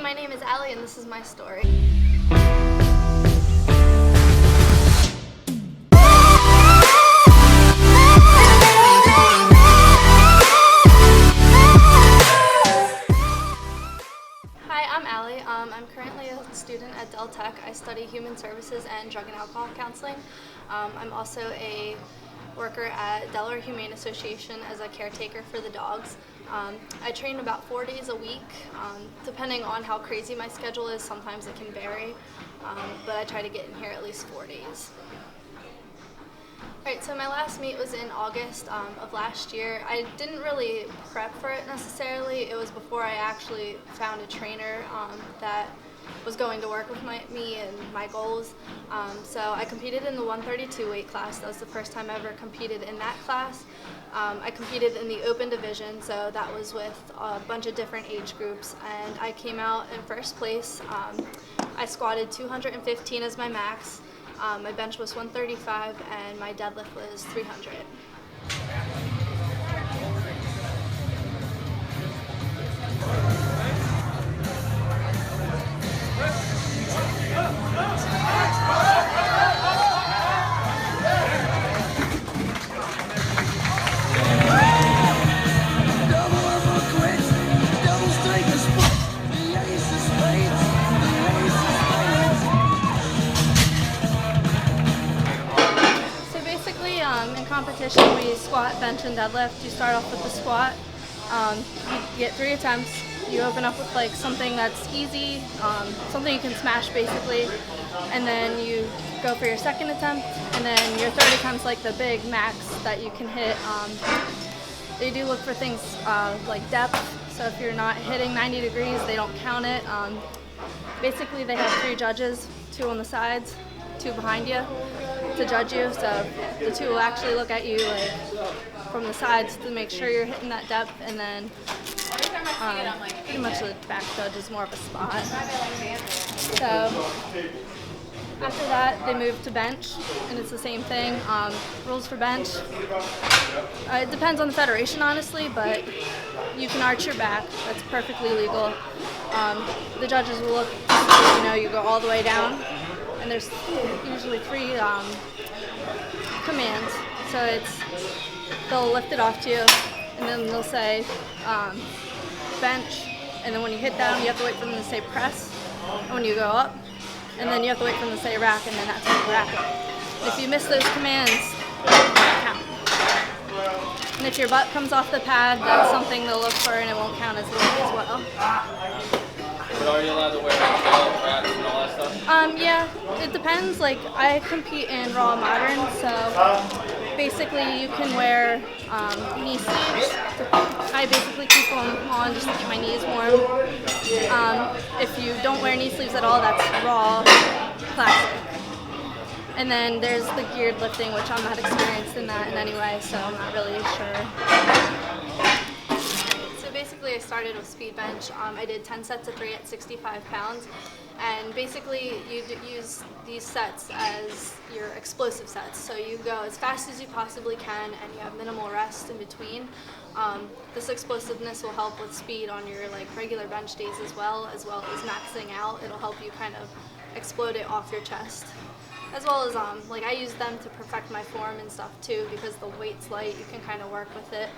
my name is Allie and this is my story. Hi, I'm Allie. I'm currently a student at Del Tech. I study human services and drug and alcohol counseling. I'm also a worker at Delaware Humane Association as a caretaker for the dogs. I train about 4 days a week, depending on how crazy my schedule is. Sometimes it can vary, but I try to get in here at least 4 days. Alright, so my last meet was in August of last year. I didn't really prep for it necessarily. It was before I actually found a trainer that was going to work with me and my goals. So I competed in the 132 weight class. That was the first time I ever competed in that class. I competed in the open division, so that was with a bunch of different age groups, and I came out in first place. I squatted 215 as my max. My bench was 135 and my deadlift was 300. In competition, we squat, bench, and deadlift. You start off with the squat. You get 3 attempts. You open up with like something that's easy, something you can smash basically, and then you go for your second attempt, and then your third attempt's like the big max that you can hit. They do look for things like depth, so if you're not hitting 90 degrees, they don't count it. Basically, they have 3 judges, 2 on the sides, 2 behind you, to judge you. So the 2 will actually look at you like from the sides to make sure you're hitting that depth, and then pretty much the back judge is more of a spot. So after that, they move to bench, and it's the same thing. Rules for bench, it depends on the federation, honestly, but you can arch your back. That's perfectly legal. The judges will look, you go all the way down, and there's usually 3 commands. So they'll lift it off to you, and then they'll say bench, and then when you hit down, you have to wait for them to say press, and when you go up, and then you have to wait for them to say rack, and then that's when you rack it. If you miss those commands, you don't count. And if your butt comes off the pad, that's something they'll look for, and it won't count as leg as well. But are you allowed to wear pads and all that stuff? Yeah, it depends. Like, I compete in Raw Modern, so basically you can wear knee sleeves. I basically keep them on just to keep my knees warm. If you don't wear knee sleeves at all, that's Raw Classic. And then there's the geared lifting, which I'm not experienced in that in any way, so I'm not really sure. Basically, I started with speed bench. I did 10 sets of 3 at 65 pounds, and basically you use these sets as your explosive sets. So you go as fast as you possibly can, and you have minimal rest in between. This explosiveness will help with speed on your regular bench days as well as maxing out. It'll help you kind of explode it off your chest. As well as I use them to perfect my form and stuff too, because the weight's light. You can kind of work with it.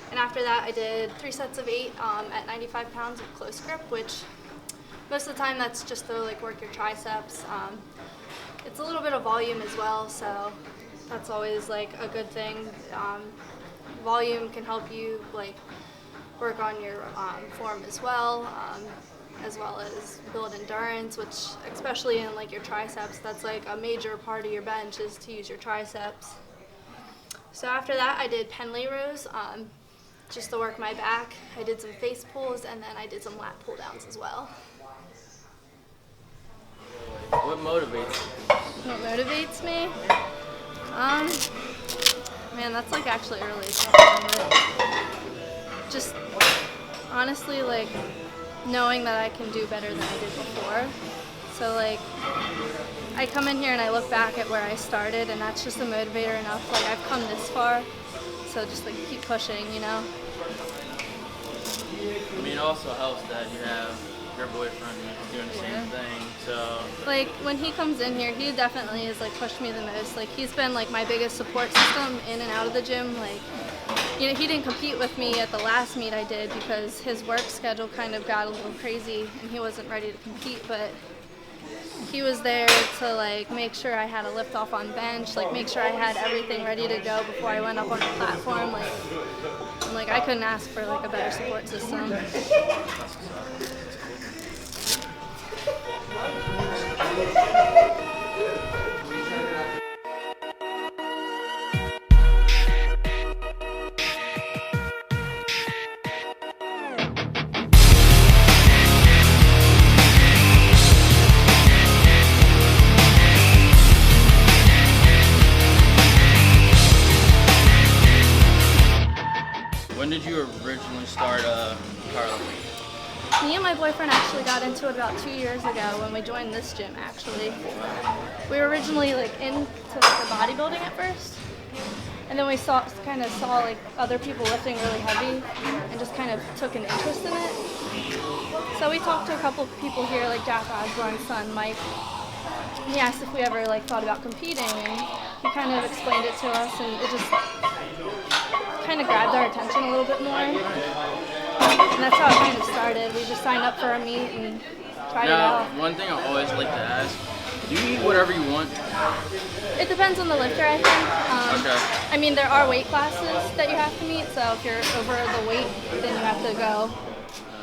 And after that, I did 3 sets of 8 at 95 pounds with close grip, which most of the time that's just to work your triceps. It's a little bit of volume as well, so that's always a good thing. Volume can help you work on your form as well as build endurance, which especially in your triceps, that's a major part of your bench is to use your triceps. So after that, I did Penley rows. Just to work my back. I did some face pulls, and then I did some lat pull downs as well. What motivates you? What motivates me? Man, that's actually a really tough one. Just honestly, knowing that I can do better than I did before. So I come in here and I look back at where I started, and that's just a motivator enough. I've come this far. So just keep pushing, I mean, it also helps that you have your boyfriend is doing the same thing. So like when he comes in here, he definitely has like pushed me the most. Like he's been like my biggest support system in and out of the gym. Like, you know, he didn't compete with me at the last meet I did because his work schedule kind of got a little crazy and he wasn't ready to compete, but he was there to like make sure I had a lift off on bench, like make sure I had everything ready to go before I went up on the platform. Like I couldn't ask for like a better support system. when did you originally start powerlifting? Me and my boyfriend actually got into it about 2 years ago when we joined this gym, actually. We were originally like into like, the bodybuilding at first, and then we kind of saw like other people lifting really heavy and just kind of took an interest in it. So we talked to a couple of people here, like Jack Osborne's son, Mike. He asked if we ever like thought about competing, and he kind of explained it to us, and it just kind of grabbed our attention a little bit more. And that's how it kind of started. We just signed up for a meet and tried it out. One thing I always like to ask, do you eat whatever you want? It depends on the lifter, I think. Okay. I mean, there are weight classes that you have to meet, so if you're over the weight, then you have to go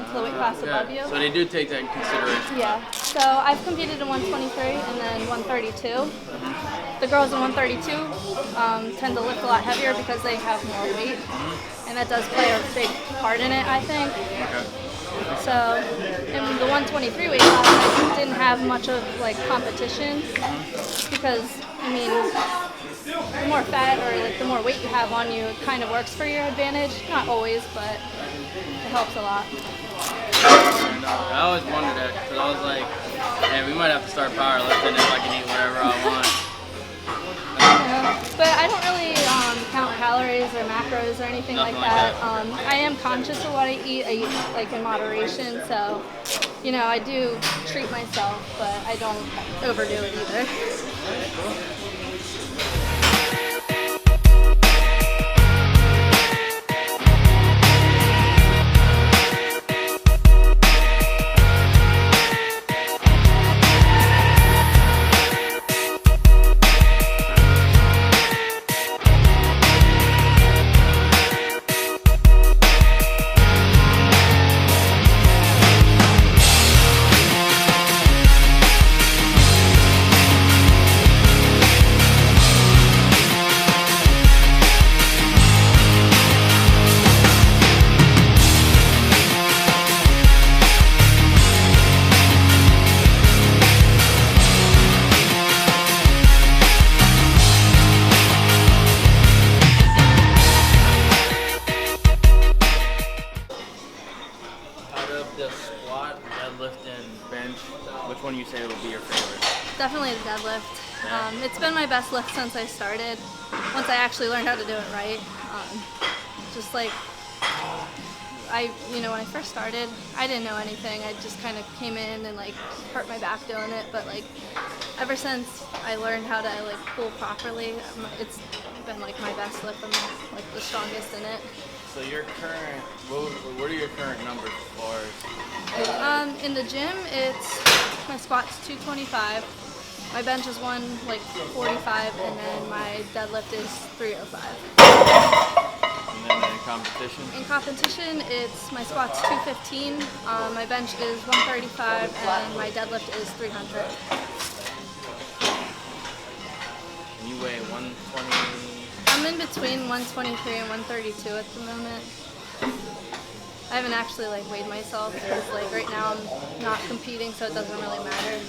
into the weight class above you. So they do take that into consideration. Yeah. So I've competed in 123 and then 132. The girls in 132 tend to lift a lot heavier because they have more weight, and that does play a big part in it, I think. Okay. So in the 123 weight class, I didn't have much of like competition because, I mean, the more fat or like the more weight you have on you, it kind of works for your advantage. Not always, but it helps a lot. I always wondered that because I was like, man, we might have to start powerlifting if I can eat whatever I want. But I don't really count calories or macros or anything like that. I am conscious of what I eat. I eat like in moderation, so you know I do treat myself, but I don't overdo it either. The squat, deadlift, and bench, which one you say would be your favorite? Definitely the deadlift. It's been my best lift since I started. Once I actually learned how to do it right. Just like when I first started, I didn't know anything. I just kind of came in and like hurt my back doing it. But like ever since I learned how to like pull properly, it's been like my best lift. I'm like the strongest in it. So your current, what are your current numbers as far as? In the gym, my squat's 225, my bench is 145, and then my deadlift is 305. And then in competition? In competition, my squat's 215, my bench is 135, and my deadlift is 300. And you weigh 120? I'm in between 123 and 132 at the moment. I haven't actually like weighed myself because like right now I'm not competing, so it doesn't really matter.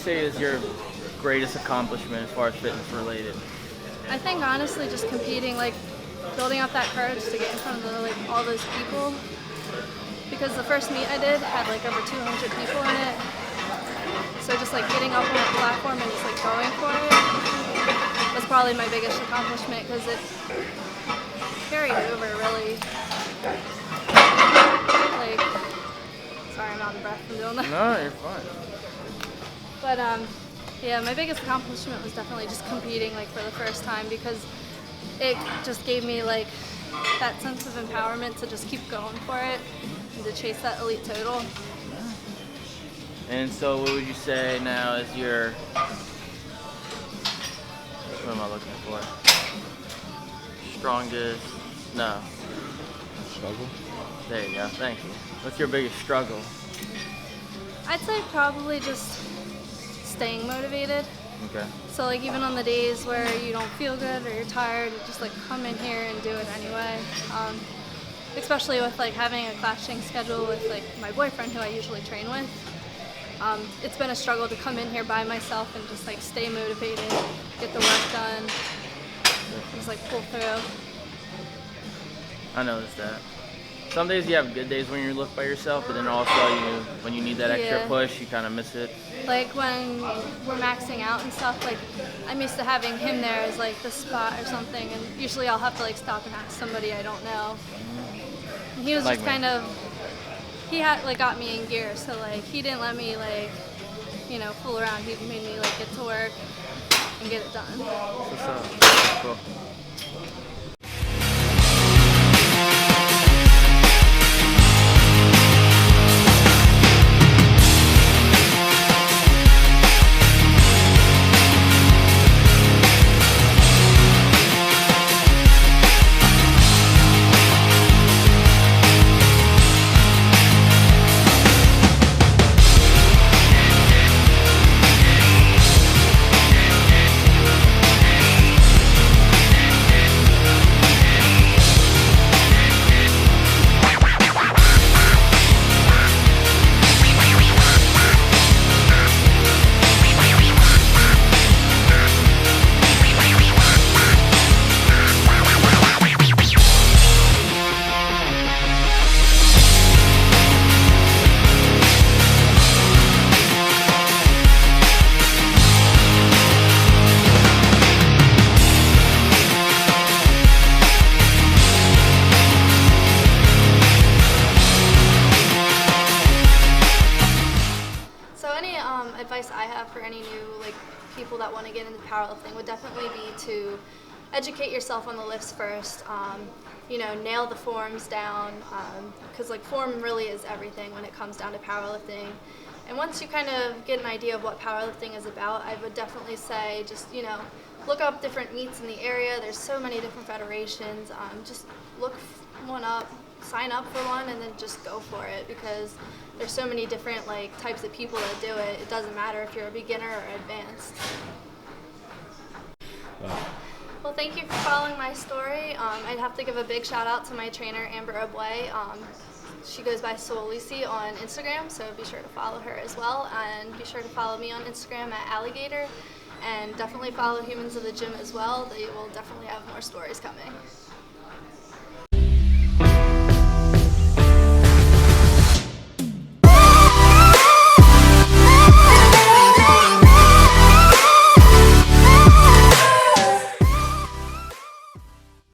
say is your greatest accomplishment as far as fitness related? I think honestly just competing, like building up that courage to get in front of all those people. Because the first meet I did had like over 200 people in it. So just like getting up on that platform and just like going for it was probably my biggest accomplishment because it carried over really. Like, sorry, I'm out of breath from doing that. No, you're fine. But yeah, my biggest accomplishment was definitely just competing like for the first time because it just gave me like that sense of empowerment to just keep going for it and to chase that elite total. And so what would you say now is your, what am I looking for? Strongest, no. Struggle? There you go, thank you. What's your biggest struggle? I'd say probably just staying motivated. Okay. So like even on the days where you don't feel good or you're tired, just like come in here and do it anyway. Especially with like having a clashing schedule with like my boyfriend who I usually train with. It's been a struggle to come in here by myself and just like stay motivated, get the work done, just like pull through. I noticed that. Some days you have good days when you look by yourself, but then also when you need that extra push, you kind of miss it. Like when we're maxing out and stuff, like I'm used to having him there as like the spot or something, and usually I'll have to like stop and ask somebody I don't know. And he was Like just me. kind of, he had like got me in gear, so like he didn't let me like, fool around. He made me like get to work and get it done. What's up? Cool. Advice I have for any new people that want to get into powerlifting would definitely be to educate yourself on the lifts first. Nail the forms down because form really is everything when it comes down to powerlifting. And once you kind of get an idea of what powerlifting is about, I would definitely say just look up different meets in the area. There's so many different federations. Just look one up, sign up for one, and then just go for it because there's so many different types of people that do it. It doesn't matter if you're a beginner or advanced. Well, thank you for following my story. I'd have to give a big shout out to my trainer, Amber Obway. She goes by Solisi on Instagram, so be sure to follow her as well. And be sure to follow me on Instagram at Alligator. And definitely follow Humans of the Gym as well. They will definitely have more stories coming.